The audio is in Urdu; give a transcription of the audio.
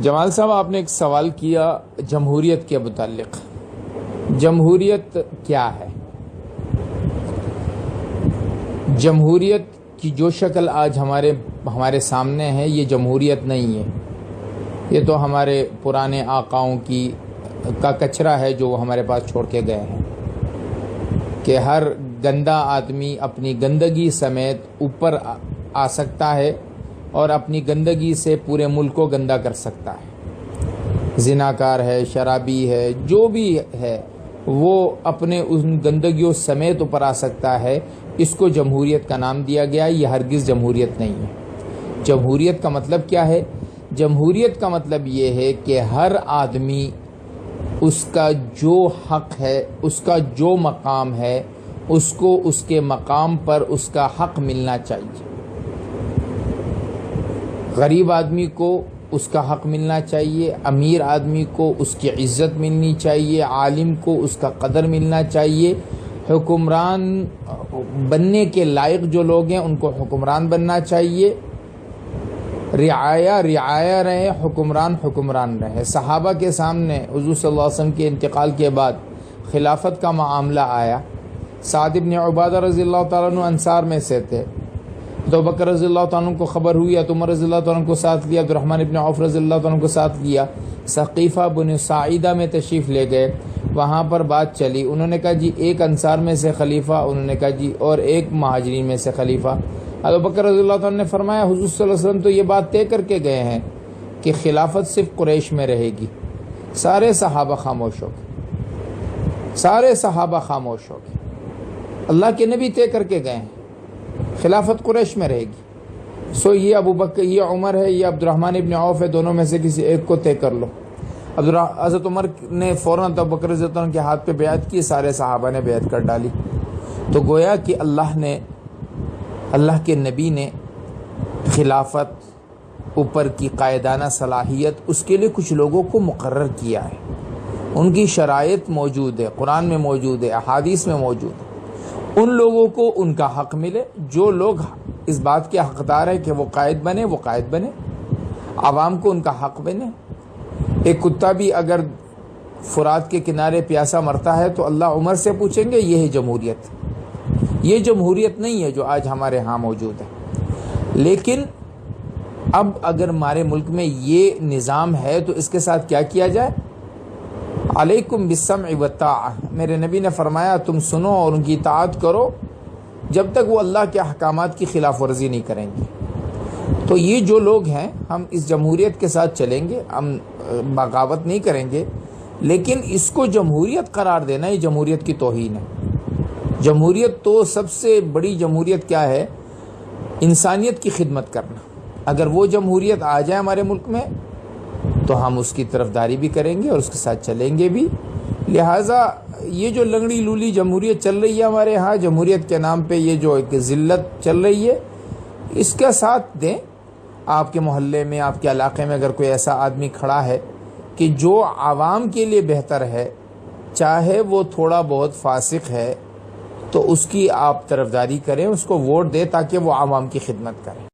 جمال صاحب، آپ نے ایک سوال کیا جمہوریت کے متعلق۔ جمہوریت کیا ہے؟ جمہوریت کی جو شکل آج ہمارے سامنے ہے، یہ جمہوریت نہیں ہے۔ یہ تو ہمارے پرانے آقاؤں کا کچرا ہے جو وہ ہمارے پاس چھوڑ کے گئے ہیں، کہ ہر گندا آدمی اپنی گندگی سمیت اوپر آ سکتا ہے اور اپنی گندگی سے پورے ملک کو گندا کر سکتا ہے۔ زناکار ہے، شرابی ہے، جو بھی ہے وہ اپنے ان گندگیوں سمیت اوپر آ سکتا ہے۔ اس کو جمہوریت کا نام دیا گیا۔ یہ ہرگز جمہوریت نہیں ہے۔ جمہوریت کا مطلب کیا ہے؟ جمہوریت کا مطلب یہ ہے کہ ہر آدمی اس کا جو حق ہے، اس کا جو مقام ہے، اس کو اس کے مقام پر اس کا حق ملنا چاہیے۔ غریب آدمی کو اس کا حق ملنا چاہیے، امیر آدمی کو اس کی عزت ملنی چاہیے، عالم کو اس کا قدر ملنا چاہیے۔ حکمران بننے کے لائق جو لوگ ہیں ان کو حکمران بننا چاہیے۔ رعایا رہے، حکمران رہے۔ صحابہ کے سامنے حضور صلی اللہ علیہ وسلم کے انتقال کے بعد خلافت کا معاملہ آیا۔ سعد بن عبادہ رضی اللہ تعالیٰ عنہ انصار میں سے تھے۔ ابو بکر رضی اللہ تعالیٰ عنہ کو خبر ہوئی، عمر رضی اللہ تعالیٰ عنہ کو ساتھ لیا، عبدالرحمن بن عوف رضی اللہ تعالیٰ عنہ کو ساتھ لیا، ثقیفہ بن ساعدہ میں تشریف لے گئے۔ وہاں پر بات چلی، انہوں نے کہا جی ایک انصار میں سے خلیفہ، انہوں نے کہا جی اور ایک مہاجرین میں سے خلیفہ۔ ابو بکر رضی اللہ تعالیٰ عنہ نے فرمایا حضور صلی اللہ علیہ وسلم تو یہ بات طے کر کے گئے ہیں کہ خلافت صرف قریش میں رہے گی۔ سارے صحابہ خاموش ہو گئے۔ اللہ کے نبی طے کر کے گئے ہیں خلافت قریش میں رہے گی، سو یہ ابو بکر، یہ عمر ہے، یہ عبدالرحمن ابن عوف ہے، دونوں میں سے کسی ایک کو طے کر لو۔ حضرت عمر نے فوراً ابو بکر رضی اللہ عنہ کے ہاتھ پہ بیعت کی، سارے صحابہ نے بیعت کر ڈالی۔ تو گویا کہ اللہ کے نبی نے خلافت اوپر کی قائدانہ صلاحیت اس کے لیے کچھ لوگوں کو مقرر کیا ہے۔ ان کی شرائط موجود ہے، قرآن میں موجود ہے، احادیث میں موجود ہے۔ ان لوگوں کو ان کا حق ملے۔ جو لوگ اس بات کے حقدار ہیں کہ وہ قائد بنے، وہ قائد بنے، عوام کو ان کا حق بنے۔ ایک کتا بھی اگر فرات کے کنارے پیاسا مرتا ہے تو اللہ عمر سے پوچھیں گے، یہ ہے جمہوریت۔ یہ جمہوریت نہیں ہے جو آج ہمارے ہاں موجود ہے۔ لیکن اب اگر ہمارے ملک میں یہ نظام ہے تو اس کے ساتھ کیا کیا جائے؟ علیکم بالسمع والطاعہ، میرے نبی نے فرمایا تم سنو اور ان کی اطاعت کرو جب تک وہ اللہ کے احکامات کی خلاف ورزی نہیں کریں گے۔ تو یہ جو لوگ ہیں، ہم اس جمہوریت کے ساتھ چلیں گے، ہم بغاوت نہیں کریں گے، لیکن اس کو جمہوریت قرار دینا یہ جمہوریت کی توہین ہے۔ جمہوریت تو سب سے بڑی جمہوریت کیا ہے؟ انسانیت کی خدمت کرنا۔ اگر وہ جمہوریت آ جائے ہمارے ملک میں تو ہم اس کی طرفداری بھی کریں گے اور اس کے ساتھ چلیں گے بھی۔ لہٰذا یہ جو لنگڑی لولی جمہوریت چل رہی ہے ہمارے ہاں، جمہوریت کے نام پہ یہ جو ایک ذلت چل رہی ہے، اس کا ساتھ دیں۔ آپ کے محلے میں، آپ کے علاقے میں اگر کوئی ایسا آدمی کھڑا ہے کہ جو عوام کے لیے بہتر ہے، چاہے وہ تھوڑا بہت فاسق ہے، تو اس کی آپ طرفداری کریں، اس کو ووٹ دیں تاکہ وہ عوام کی خدمت کرے۔